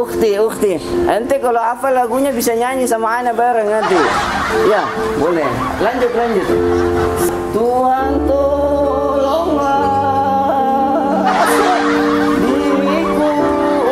Ukti, ente kalau hafal lagunya bisa nyanyi sama ana bareng nanti. Ya, boleh. Lanjut. Tuhan tolonglah diriku.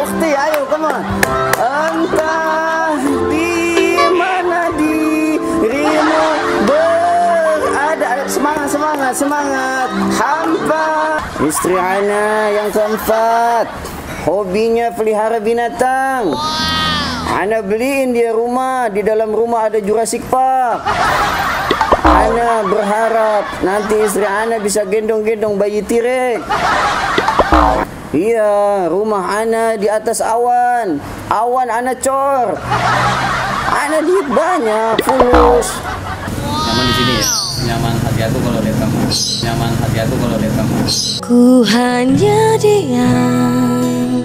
Ukti, ayo, come on. Entah di mana dirimu berada. Semangat. Hampa. Istri ana yang keempat, hobinya pelihara binatang. Ana beliin dia rumah, di dalam rumah ada Jurassic Park. Ana berharap nanti istri ana bisa gendong-gendong bayi T-Rex. Iya, rumah ana di atas awan. Awan ana cor. Ana duit banyak, fulus. Nyaman di sini ya. Nyaman hati aku kalau lihat kamu. Ku hanya diam.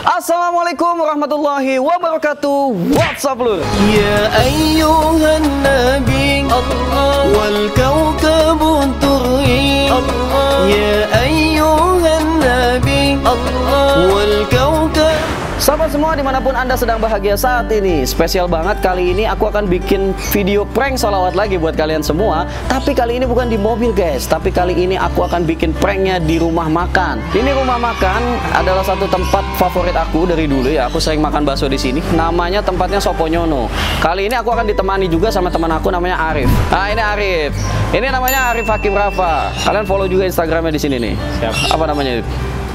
Assalamualaikum warahmatullahi wabarakatuh. What's up lu? Ya ayyuhan nabi Allah wal kaukabun turri Allah. Ya ayyuhan nabi Allah wal kaukab. Sahabat semua dimanapun anda sedang bahagia saat ini, spesial banget kali ini aku akan bikin video prank sholawat lagi buat kalian semua. Tapi kali ini bukan di mobil guys, tapi kali ini aku akan bikin pranknya di rumah makan. Ini rumah makan adalah satu tempat favorit aku dari dulu ya. Aku sering makan bakso di sini. Namanya tempatnya Soponyono. Kali ini aku akan ditemani juga sama teman aku namanya Arif. Nah ini Arif. Ini namanya Arif Hakim Rafa. Kalian follow juga Instagramnya di sini nih. Siap. Apa namanya?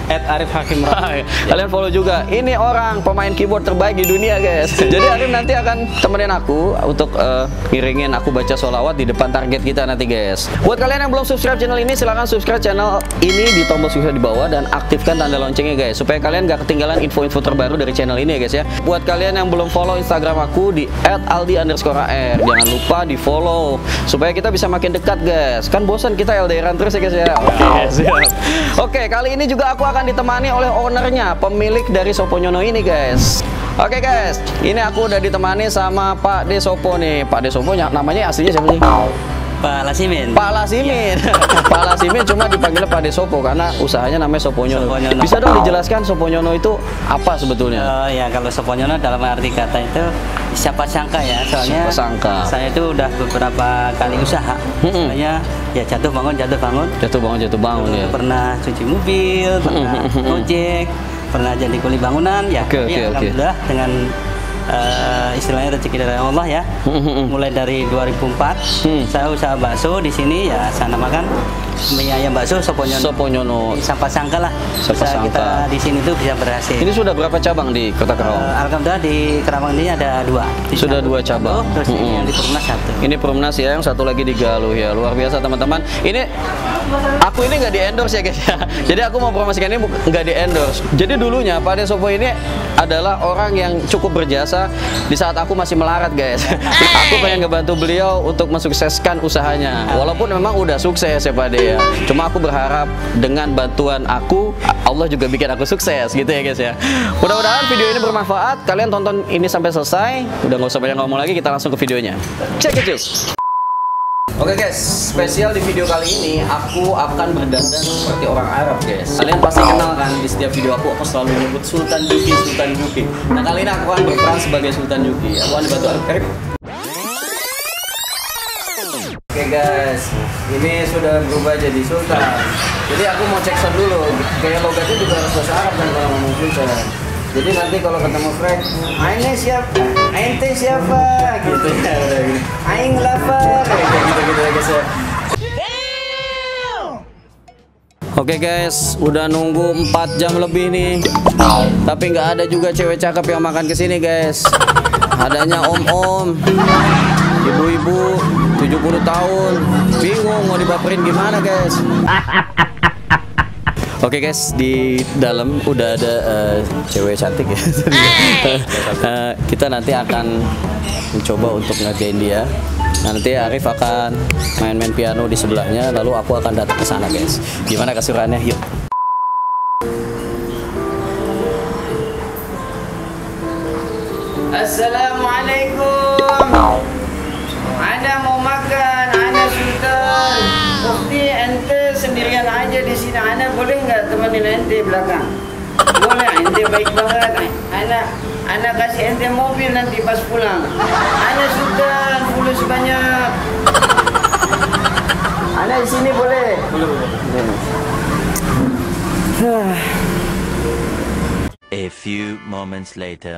@arifhakim. Kalian follow juga. Ini orang pemain keyboard terbaik di dunia guys. Jadi Arif nanti akan temenin aku untuk ngiringin aku baca sholawat di depan target kita nanti guys. Buat kalian yang belum subscribe channel ini, silahkan subscribe channel ini di tombol subscribe di bawah dan aktifkan tanda loncengnya guys, supaya kalian gak ketinggalan info-info terbaru dari channel ini ya guys ya. Buat kalian yang belum follow Instagram aku di @aldi_ar, jangan lupa di follow supaya kita bisa makin dekat guys. Kan bosan kita LDRan terus ya guys ya. Oke, siap. Oke, kali ini juga aku akan ditemani oleh ownernya, pemilik dari Soponyono ini guys. Oke guys, ini aku udah ditemani sama Pak De Sopo nih. Pak De Sopo namanya aslinya siapa sih? Pak Lasimin. Pak Lasimin. Pak Lasimin cuma dipanggil Pak De Sopo karena usahanya namanya Soponyono. Bisa dong dijelaskan Soponyono itu apa sebetulnya? Oh ya, kalau Soponyono dalam arti kata itu siapa sangka ya, soalnya saya itu udah beberapa kali usaha. Soalnya ya jatuh bangun ya. Pernah cuci mobil, pernah ojek, pernah jadi kuli bangunan ya. Alhamdulillah dengan istilahnya rezeki dari Allah ya. Mulai dari 2004 saya usaha bakso di sini ya, saya namakan mie ayam bakso Soponyono. Sampai sangka lah usaha kita di sini tuh bisa berhasil. Ini sudah berapa cabang di Kota Karawang? Alhamdulillah di Karawang ini ada 2. Sudah 2 cabang. Terus ini yang di Perumnas 1. Ini Perumnas ya, yang satu lagi di Galuh ya. Luar biasa teman-teman. Ini aku ini nggak di endorse ya guys ya. Jadi aku mau promosikan ini nggak di endorse. Jadi dulunya Pak De Sopo ini adalah orang yang cukup berjasa di saat aku masih melarat guys. Aku pengen ngebantu beliau untuk mensukseskan usahanya. Walaupun memang udah sukses ya Pak De ya. Cuma aku berharap dengan bantuan aku, Allah juga bikin aku sukses gitu ya guys ya. Mudah-mudahan video ini bermanfaat. Kalian tonton ini sampai selesai. Udah nggak usah banyak ngomong lagi, kita langsung ke videonya. Check it out. Oke guys, spesial di video kali ini aku akan berdandan seperti orang Arab guys. Kalian pasti kenal kan, di setiap video aku selalu menyebut Sultan Juki. Nah kali ini aku akan berperan sebagai Sultan Juki. Aku akan dibantu Arif. Oke guys, ini sudah berubah jadi Sultan. Jadi aku mau cek sound dulu. Gaya logatnya juga harus bahasa Arab kan kalau ngomong Sultan. Jadi nanti kalau ketemu Frank, Aine siapa? Ente siapa? Gitu ya. Aing lapar. Kayak gitu ya guys ya. Oke guys, udah nunggu 4 jam lebih nih. Tapi nggak ada juga cewek cakep yang makan kesini guys. Adanya om-om, ibu-ibu 70 tahun. Bingung mau dibaperin gimana guys. Oke guys, di dalam udah ada cewek cantik ya. Kita nanti akan mencoba untuk ngerjain dia. Nanti Arif akan main-main piano di sebelahnya, lalu aku akan datang ke sana guys. Gimana keseruannya? Yuk. Assalamualaikum. Ana mau makan, Ana Sultan. Bukti ente sendirian aja di sini. Ana boleh nggak temenin ente belakang? boleh. Ente baik banget. Anak kasih ente mobil nanti pas pulang. Anak sultan fulus banyak. Anak di sini boleh. Boleh. A few moments later.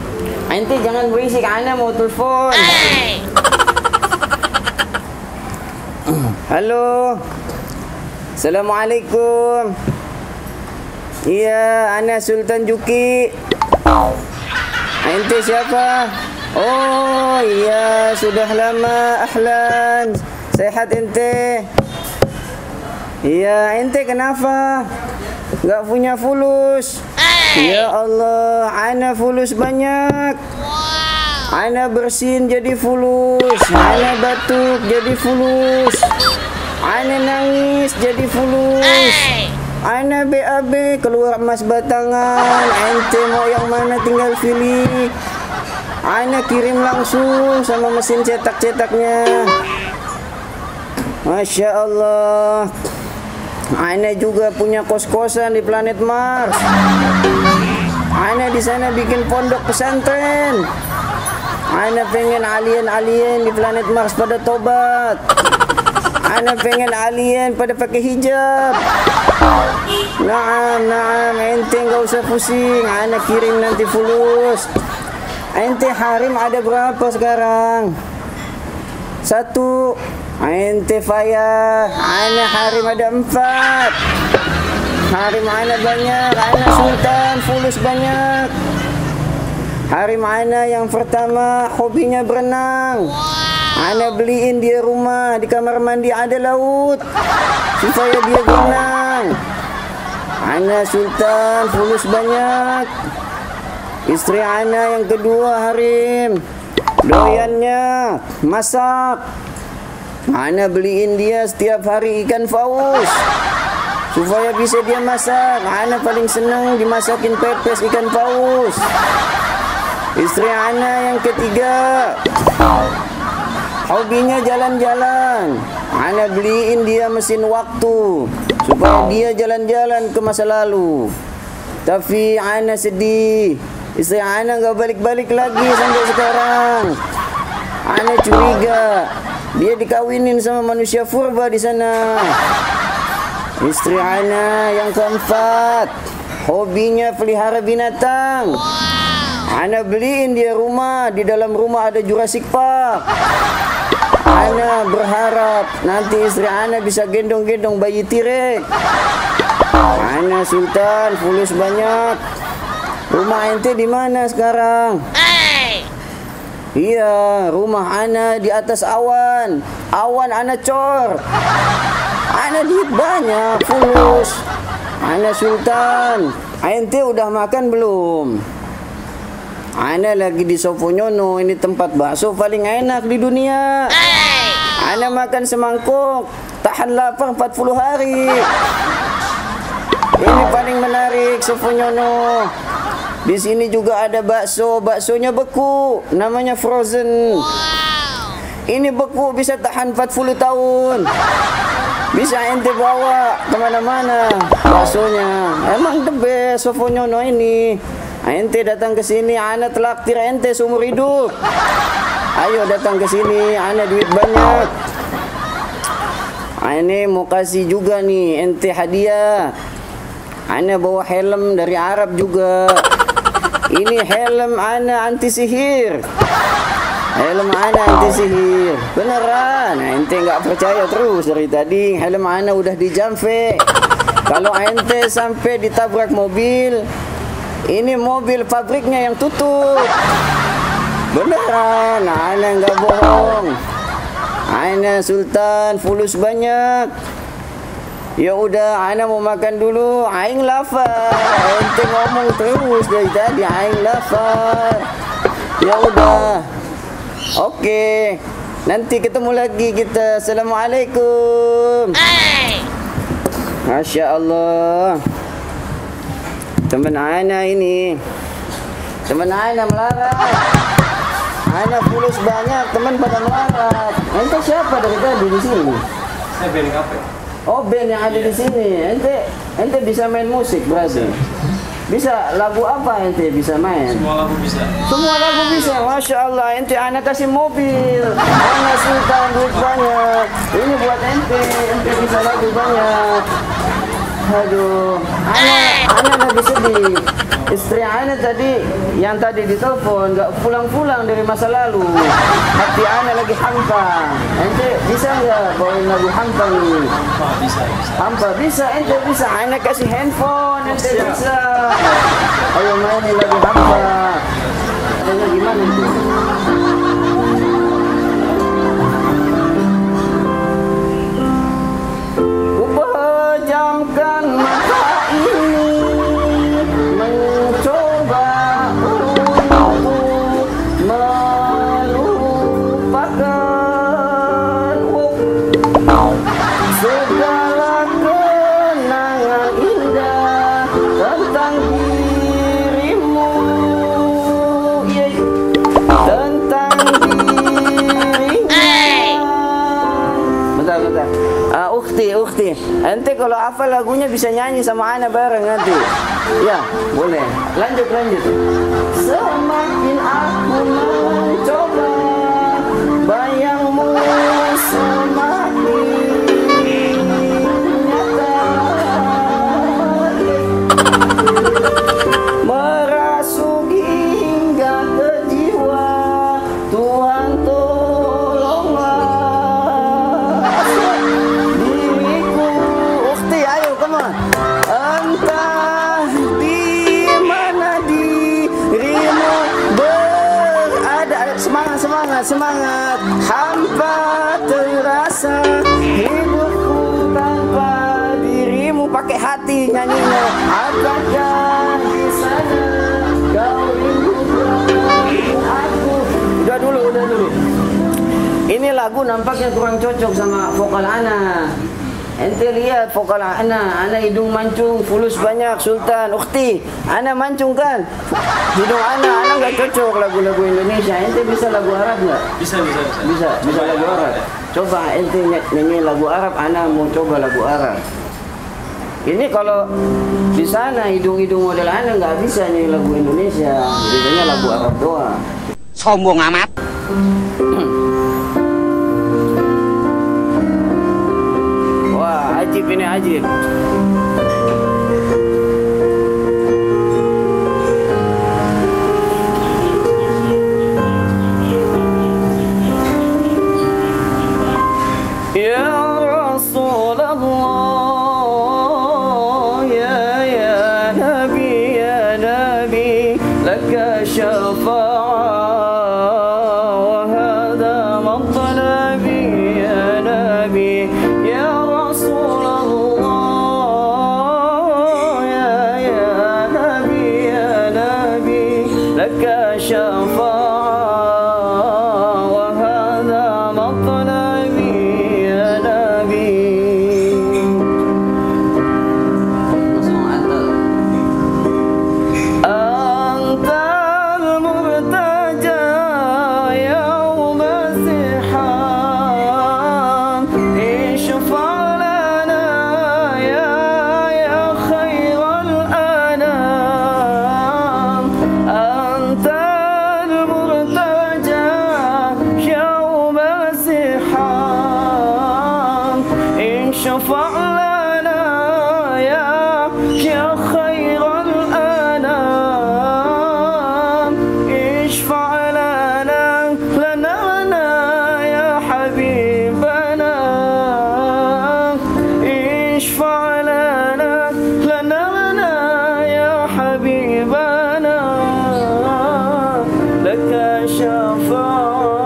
Ente jangan berisik, anak mau telepon. Halo. Assalamualaikum. Iya, anak Sultan Juki. Ente siapa? Oh iya, sudah lama. Ahlan. Sehat ente? Iya, ente kenapa? Gak punya fulus? Ya Allah, ana fulus banyak. Ana bersin jadi fulus. Ana batuk jadi fulus. Ana nangis jadi fulus. Ana BAB keluar emas batangan. Ente mau yang mana tinggal pilih. Ana kirim langsung sama mesin cetak-cetaknya. Masya Allah. Ana juga punya kos-kosan di planet Mars. Ana di sana bikin pondok pesantren. Ana pengen alien-alien di planet Mars pada tobat. Ana pengen alien pada pakai hijab. Naam, ente nggak usah pusing. Ana kirim nanti fulus. Ente harim ada berapa sekarang? 1. Ente faya. Ana harim ada 4. Harim ana banyak. Ana sultan fulus banyak. Harim ana yang pertama hobinya berenang. Ana beliin dia rumah, di kamar mandi ada laut supaya dia berenang. Ana sultan fulus banyak. Istri ana yang kedua harim, doyannya masak. Ana beliin dia setiap hari ikan paus supaya bisa dia masak. Ana paling senang dimasakin pepes ikan paus. Istri ana yang ketiga hobinya jalan-jalan. Ana beliin dia mesin waktu supaya dia jalan-jalan ke masa lalu. Tapi ana sedih, istri ana gak balik-balik lagi sampai sekarang. Ana curiga dia dikawinin sama manusia purba di sana. Istri ana yang keempat hobinya pelihara binatang. Ana beliin dia rumah, di dalam rumah ada Jurassic Park. Ana berharap nanti istri ana bisa gendong-gendong bayi T-Rex. Ana sultan fulus banyak. Rumah ente di mana sekarang? Iya, rumah ana di atas awan. Awan ana cor. Ana duit banyak, fulus. Ana sultan. Ente udah makan belum? Ana lagi di Sofonyono, ini tempat bakso paling enak di dunia. Ana makan semangkuk, tahan lapar 40 hari. Ini paling menarik Sofonyono. Di sini juga ada bakso, baksonya beku, namanya frozen. Ini beku bisa tahan 40 tahun. Bisa ente bawa kemana-mana baksonya. Emang the best Sofonyono ini. Ente datang ke sini, ana traktir ente seumur hidup. Ayo datang ke sini, ana duit banyak. Ana mau kasih juga nih ente hadiah. Ana bawa helm dari Arab juga. Ini helm ana anti sihir. Helm ana anti sihir. Beneran, ente nggak percaya terus dari tadi. Helm ana udah dijampe. Kalau ente sampai ditabrak mobil, ini mobil pabriknya yang tutup. Beneran, ana nggak bohong. Ana sultan fulus banyak. Ya udah, ana mau makan dulu. Aing lapar. Ente ngomong terus dari tadi, aing lapar. Ya udah. Oke. Nanti ketemu lagi kita. Assalamualaikum. Masya Allah. Teman ana ini. Teman ana melarat. Ana fulus banyak, teman pada melarat. Ente siapa dari tadi di sini? Saya band kafe. Oh, band yang ada di sini. Ente bisa main musik berarti. Bisa lagu apa ente bisa main? Semua lagu bisa. Semua lagu bisa, masya Allah. Ente anak kasih mobil, anak sultan duit banyak. Ini buat ente bisa lagu banyak. Aduh, anak lagi sedih. Istri anak tadi, yang tadi ditelepon, nggak pulang-pulang dari masa lalu. Hati anak lagi hampa. Ente bisa nggak bawain lagu hampa nih? Bisa. Hampa bisa, ente bisa. Anak kasih handphone, ente bisa. Ayo mainin lagu hampa. Adanya gimana itu? Kupejamkan mata ini mencoba untuk melupakan segala kenangan indah tentang dirimu, tentang dirinya. Bentar. Ukhti, ente kalau hafal lagunya bisa nyanyi sama ana bareng nanti. Ya, boleh. Lanjut. Semakin aku mencoba, bayangmu semakin nyata, merasuk hingga ke jiwa. Tuhan tolonglah diriku. Ukhti, ayo, come on. Entah di mana dirimu berada. Semangat. Hampa terasa hidupku tanpa dirimu. Pakai hati nyanyinya. Apakah di sana kau rindukan aku? Udah dulu. Ini lagu nampaknya kurang cocok sama vokal ana. Ente lihat vokal ana hidung mancung, fulus banyak, sultan. Ukhti, ana mancung kan? Hidung ana nggak cocok lagu-lagu Indonesia. Ente bisa lagu Arab nggak? Bisa. Bisa lagu Arab. Coba ente nyanyi lagu Arab, ana mau coba lagu Arab. Ini kalau di sana hidung model ana nggak bisa nyanyi lagu Indonesia, biasanya lagu Arab doang. Sombong amat. Wah, ini ajib. Ya Rasulullah, ya Nabi, laka syafa'ah wa hadha matlabi, ya Nabi, ya Rasulullah, ya Nabi, laka syafa'ah wa hadha matlabi. شفع لنا يا خير الأنام اشفع لنا يا حبيبنا اشفع لنا يا حبيبنا لك شفاعة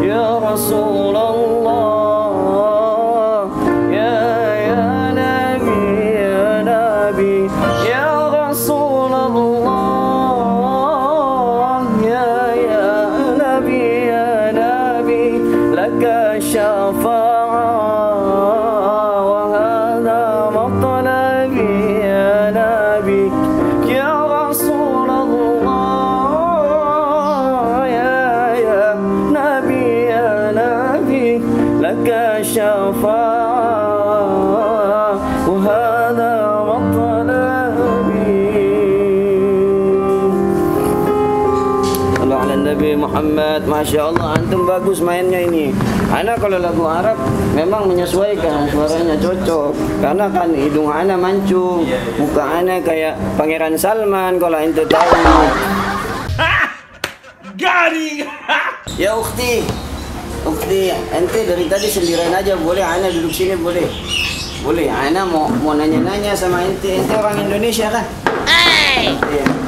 يا رسول الله Nabi Muhammad. Masya Allah, antum bagus mainnya ini. Ana kalau lagu Arab memang menyesuaikan, suaranya cocok. Karena kan hidung ana mancung, muka ana kayak Pangeran Salman kalau ente tahu. Garing. Ya ukhti, ente dari tadi sendirian aja boleh? Ana duduk sini boleh? Boleh. Ana mau nanya-nanya sama ente. Ente orang Indonesia kan?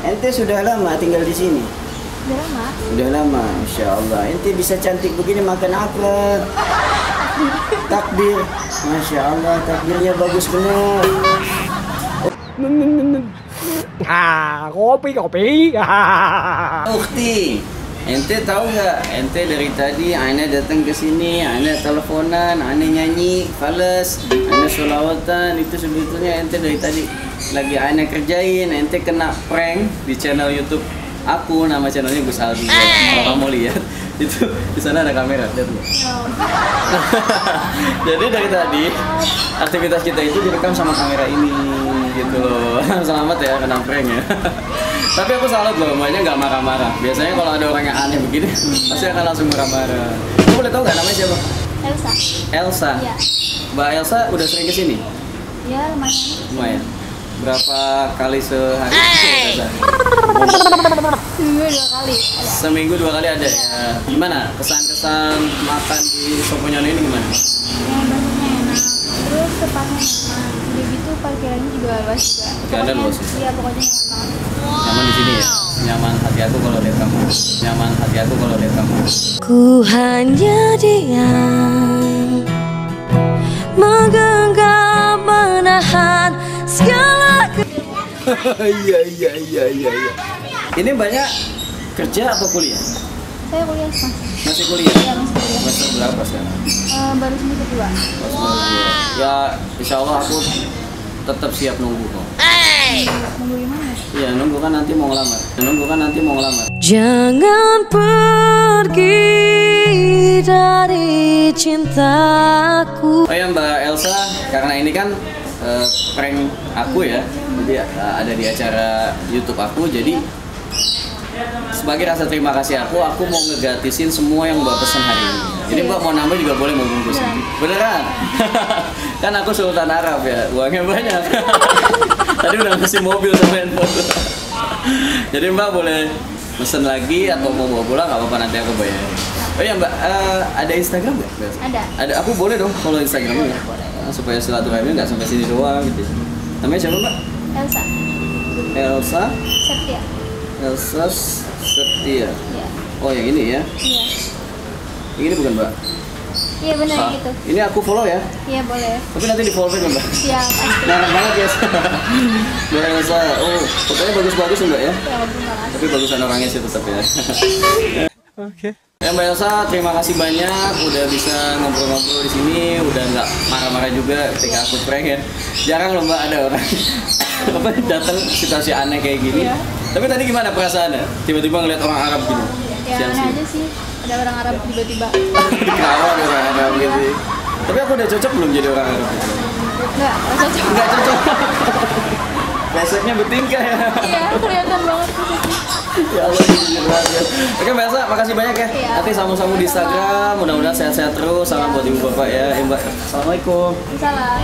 Ente sudah lama tinggal di sini? Sudah lama, Masya Allah. Ente bisa cantik begini makan apa? Takbir. Masya Allah, takbirnya bagus benar. Kopi. Ukhti, ente tahu nggak? Ente dari tadi Ana datang ke sini, Ana teleponan, Ana nyanyi, fales, Ana sholawatan. Itu sebetulnya ente dari tadi lagi Ana kerjain. Ente kena prank di channel YouTube aku, nama channelnya Gus Aldi. Kalau kamu lihat, itu di sana ada kamera, lihat loh. Jadi dari tadi aktivitas kita itu direkam sama kamera ini, gitu loh. Selamat ya kena prank ya. Tapi aku salut loh, mbaknya nggak marah-marah. Biasanya kalau ada orang yang aneh begini, pasti akan langsung marah-marah. Kamu boleh tahu nggak namanya siapa? Elsa. Elsa. Iya. Mbak Elsa udah sering kesini? Ya lumayan. Lumayan. Berapa kali sehari? Seminggu 2 kali. Ada. Seminggu 2 kali ada ya. Gimana? Kesan-kesan makan di Soponyono ini gimana? Yang bahannya enak. Terus tempatnya nyaman. Udah gitu parkirannya juga luas juga. Parkirannya luas ya? Iya pokoknya nyaman banget. Nyaman di sini ya? Nyaman hati aku kalau lihat kamu. Nyaman hati aku kalau lihat kamu. Ku hanya diam, menggenggam menahan segala Iya. Ini banyak kerja atau kuliah? Saya kuliah masih. Masih kuliah? Iya masih kuliah. Semester berapa sekarang? Baru semester 2. Ya, insya Allah aku tetap siap nunggu kok. Nunggu gimana? Iya, nunggu kan nanti mau ngelamar. Jangan pergi dari cintaku. Oh ya Mbak Elsa, karena ini kan prank aku ya, jadi ada di acara YouTube aku, jadi sebagai rasa terima kasih aku mau ngegatisin semua yang Mbak pesan hari ini. Jadi Mbak mau nambah juga boleh, mau bungkus. Beneran? Kan aku Sultan Arab ya, uangnya banyak. Tadi udah ngasih mobil sama handphone. Jadi Mbak boleh pesen lagi atau mau bawa pulang nggak apa-apa, nanti aku bayar. Oh iya Mbak, ada Instagram nggak? Ada. Aku boleh dong kalau Instagramnya, supaya silaturahmi nggak sampai sini doang gitu. Namanya siapa Mbak? Elsa Setia. Elsa Setia. Iya. Oh yang ini ya? Iya. Yang ini bukan Mbak? Iya benar Ah, gitu. ini aku follow ya? Iya boleh. Tapi nanti di follow back Mbak? Iya pasti. Nah, banget ya. Mbak Elsa, oh fotonya bagus-bagus ya Mbak ya? Ya terima kasih. Tapi bagusan orangnya sih tetap ya. Oke. Ya Mbak Elsa, terima kasih banyak udah bisa ngobrol-ngobrol di sini, udah nggak marah-marah juga ketika aku prank ya. Jarang loh Mbak ada orang apa datang situasi aneh kayak gini. Iya. Tapi tadi gimana perasaannya? Tiba-tiba ngeliat orang Arab gini. Ya aneh aja sih. Ada orang Arab tiba-tiba. Kenapa ada orang Arab gitu? Tapi aku udah cocok belum jadi orang Arab? Enggak cocok. Nggak cocok. Besoknya bertingkah ya. Iya kelihatan banget. Ya Allah, jujur banget. Oke Mbak Elsa, makasih banyak ya. Iya. Nanti sambung-sambung di Instagram. Mudah-mudahan sehat-sehat terus. Salam buat ibu bapak ya. Mbak. Assalamualaikum. Salah.